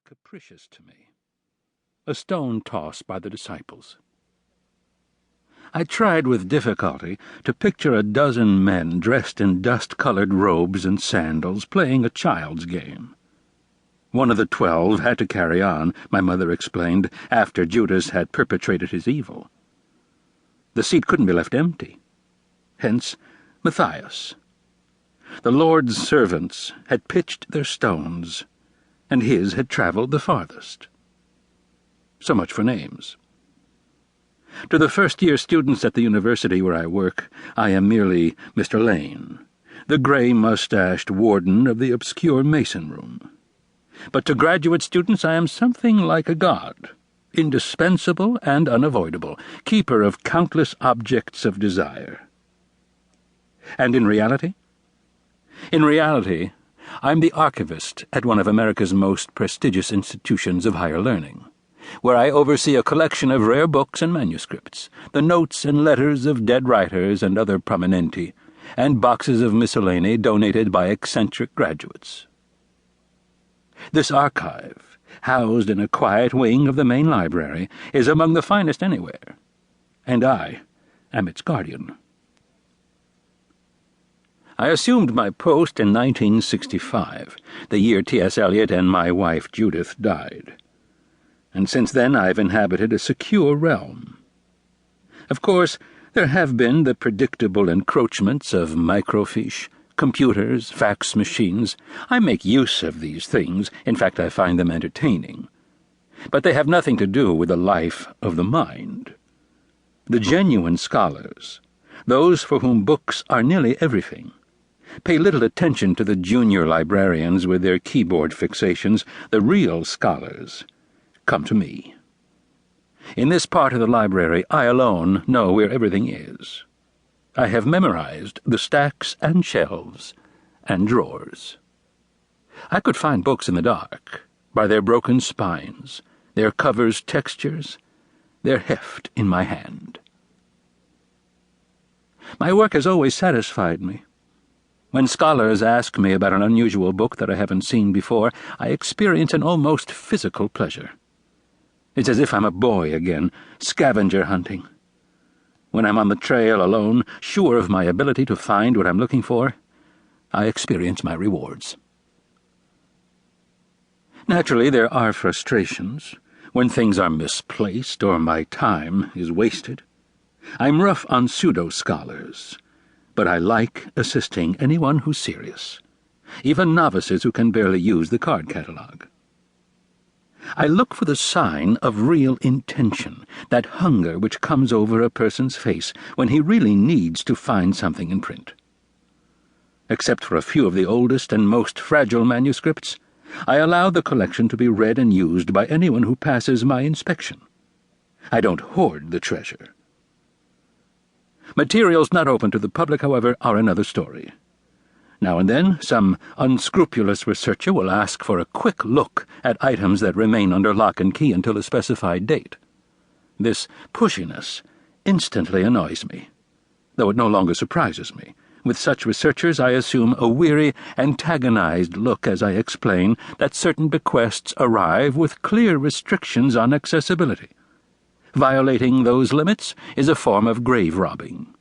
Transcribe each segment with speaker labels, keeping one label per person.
Speaker 1: capricious to me. A stone toss by the disciples. I tried with difficulty to picture a dozen men dressed in dust-colored robes and sandals playing a child's game. One of the 12 had to carry on, my mother explained, after Judas had perpetrated his evil. The seat couldn't be left empty. Hence, Matthias. The Lord's servants had pitched their stones, and his had travelled the farthest. So much for names. To the first-year students at the university where I work, I am merely Mr. Lane, the grey-moustached warden of the obscure mason room. But to graduate students I am something like a god, indispensable and unavoidable, keeper of countless objects of desire. And in reality? In reality, I'm the archivist at one of America's most prestigious institutions of higher learning, where I oversee a collection of rare books and manuscripts, the notes and letters of dead writers and other prominenti, and boxes of miscellany donated by eccentric graduates. This archive, housed in a quiet wing of the main library, is among the finest anywhere, and I am its guardian. I assumed my post in 1965, the year T.S. Eliot and my wife Judith died. And since then I've inhabited a secure realm. Of course, there have been the predictable encroachments of microfiche, computers, fax machines. I make use of these things. In fact, I find them entertaining. But they have nothing to do with the life of the mind. The genuine scholars, those for whom books are nearly everything, pay little attention to the junior librarians with their keyboard fixations. The real scholars come to me. In this part of the library, I alone know where everything is. I have memorized the stacks and shelves and drawers. I could find books in the dark, by their broken spines, their covers' textures, their heft in my hand. My work has always satisfied me. When scholars ask me about an unusual book that I haven't seen before, I experience an almost physical pleasure. It's as if I'm a boy again, scavenger hunting. When I'm on the trail alone, sure of my ability to find what I'm looking for, I experience my rewards. Naturally, there are frustrations, when things are misplaced or my time is wasted. I'm rough on pseudo-scholars, but I like assisting anyone who's serious, even novices who can barely use the card catalog. I look for the sign of real intention, that hunger which comes over a person's face when he really needs to find something in print. Except for a few of the oldest and most fragile manuscripts, I allow the collection to be read and used by anyone who passes my inspection. I don't hoard the treasure. Materials not open to the public, however, are another story. Now and then, some unscrupulous researcher will ask for a quick look at items that remain under lock and key until a specified date. This pushiness instantly annoys me, though it no longer surprises me. With such researchers, I assume a weary, antagonized look as I explain that certain bequests arrive with clear restrictions on accessibility. Violating those limits is a form of grave robbing.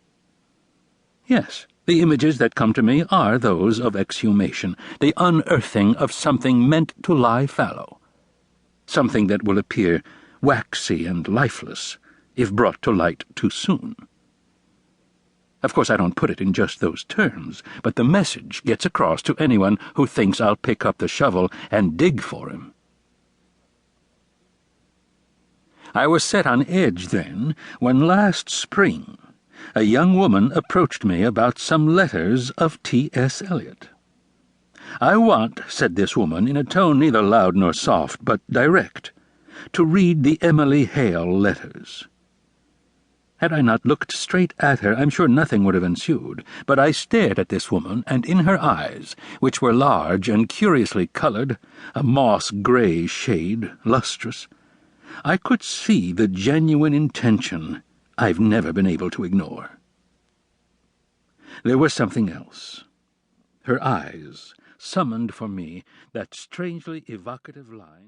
Speaker 1: Yes, the images that come to me are those of exhumation, the unearthing of something meant to lie fallow, something that will appear waxy and lifeless if brought to light too soon. Of course, I don't put it in just those terms, but the message gets across to anyone who thinks I'll pick up the shovel and dig for him. I was set on edge then when last spring a young woman approached me about some letters of T.S. Eliot. "I want," said this woman, in a tone neither loud nor soft, but direct, "to read the Emily Hale letters." Had I not looked straight at her, I'm sure nothing would have ensued, but I stared at this woman, and in her eyes, which were large and curiously coloured, a moss-grey shade, lustrous, I could see the genuine intention I've never been able to ignore. There was something else. Her eyes summoned for me that strangely evocative line